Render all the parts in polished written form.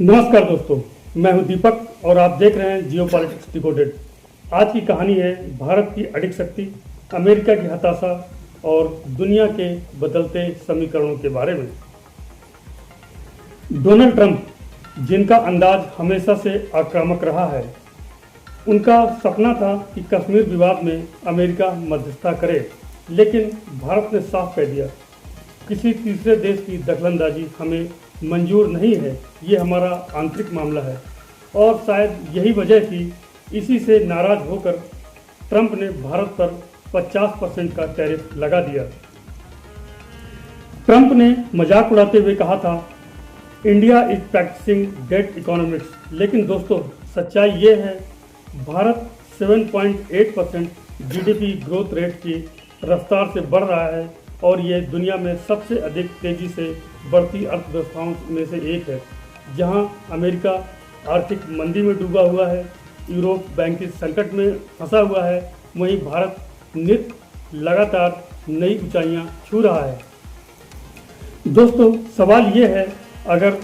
नमस्कार दोस्तों, मैं हूं दीपक और आप देख रहे हैं जियो पॉलिटिक्स डिकोडेड। आज की कहानी है भारत की अडिग शक्ति, अमेरिका की हताशा और दुनिया के बदलते समीकरणों के बारे में। डोनाल्ड ट्रंप, जिनका अंदाज हमेशा से आक्रामक रहा है, उनका सपना था कि कश्मीर विवाद में अमेरिका मध्यस्थता करे, लेकिन भारत ने साफ कह दिया, किसी तीसरे देश की दखलंदाजी हमें मंजूर नहीं है, ये हमारा आंतरिक मामला है। और शायद यही वजह थी, इसी से नाराज होकर ट्रंप ने भारत पर 50% का टैरिफ लगा दिया। ट्रंप ने मजाक उड़ाते हुए कहा था, India is practising dead economics, लेकिन दोस्तों सच्चाई ये है, भारत 7.8% जीडीपी ग्रोथ रेट की रफ्तार से बढ़ रहा है और ये दुनिया में सबसे अधिक तेजी से बढ़ती अर्थव्यवस्थाओं में से एक है। जहां अमेरिका आर्थिक मंदी में डूबा हुआ है, यूरोप बैंकिंग संकट में फंसा हुआ है, वहीं भारत नित्य लगातार नई ऊंचाइयां छू रहा है। दोस्तों सवाल ये है, अगर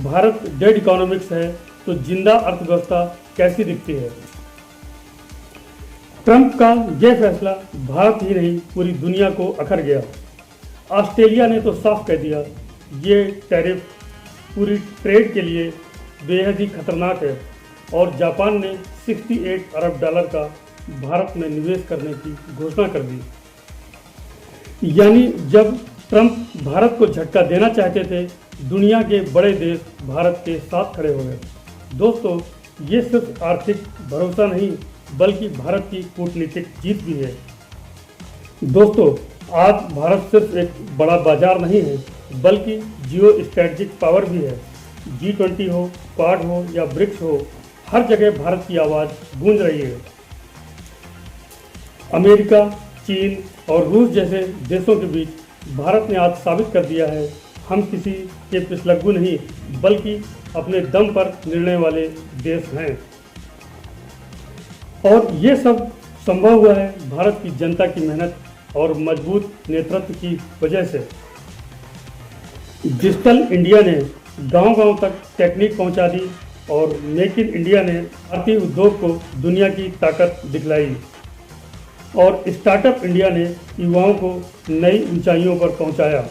भारत डेड इकोनॉमिक्स है तो जिंदा अर्थव्यवस्था कैसी दिखती है? ट्रंप का यह फैसला भारत ही नहीं पूरी दुनिया को अखर गया। ऑस्ट्रेलिया ने तो साफ कह दिया, ये टैरिफ पूरी ट्रेड के लिए बेहद ही खतरनाक है, और जापान ने 68 अरब डॉलर का भारत में निवेश करने की घोषणा कर दी। यानी जब ट्रंप भारत को झटका देना चाहते थे, दुनिया के बड़े देश भारत के साथ खड़े हो गए। दोस्तों ये सिर्फ आर्थिक भरोसा नहीं, बल्कि भारत की कूटनीतिक जीत भी है। दोस्तों आज भारत सिर्फ एक बड़ा बाजार नहीं है, बल्कि जियो स्ट्रेटजिक पावर भी है। G20 हो, क्वाड हो या ब्रिक्स हो, हर जगह भारत की आवाज़ गूंज रही है। अमेरिका, चीन और रूस जैसे देशों के बीच भारत ने आज साबित कर दिया है, हम किसी के पिछलग्गू नहीं, बल्कि अपने दम पर निर्णय वाले देश हैं। और ये सब संभव हुआ है भारत की जनता की मेहनत और मजबूत नेतृत्व की वजह से। डिजिटल इंडिया ने गांव-गांव तक टेक्निक पहुंचा दी और मेक इन इंडिया ने भारतीय उद्योग को दुनिया की ताकत दिखलाई, और स्टार्टअप इंडिया ने युवाओं को नई ऊंचाइयों पर पहुंचाया।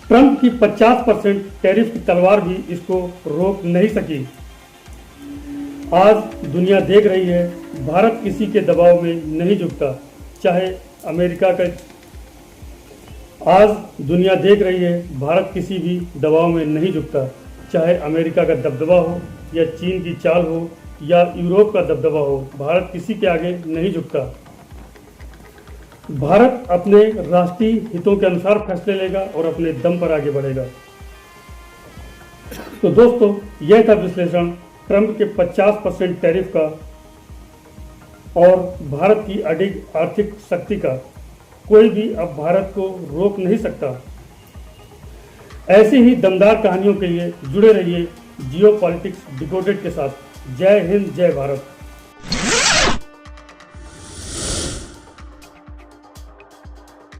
ट्रंप की 50% टैरिफ की तलवार भी इसको रोक नहीं सकी। आज दुनिया देख रही है, भारत किसी के दबाव में नहीं झुकता, चाहे अमेरिका का। आज दुनिया देख रही है, भारत किसी भी दबाव में नहीं झुकता, चाहे अमेरिका का दबदबा हो या चीन की चाल हो या यूरोप का दबदबा हो, भारत किसी के आगे नहीं झुकता। भारत अपने राष्ट्रीय हितों के अनुसार फैसले लेगा और अपने दम पर आगे बढ़ेगा। तो दोस्तों यह था विश्लेषण ट्रंप के 50% टैरिफ का और भारत की अडिग आर्थिक शक्ति का। कोई भी अब भारत को रोक नहीं सकता। ऐसी ही दमदार कहानियों के लिए जुड़े रहिए जियो पॉलिटिक्स डिकोडेड के साथ। जय हिंद, जय भारत।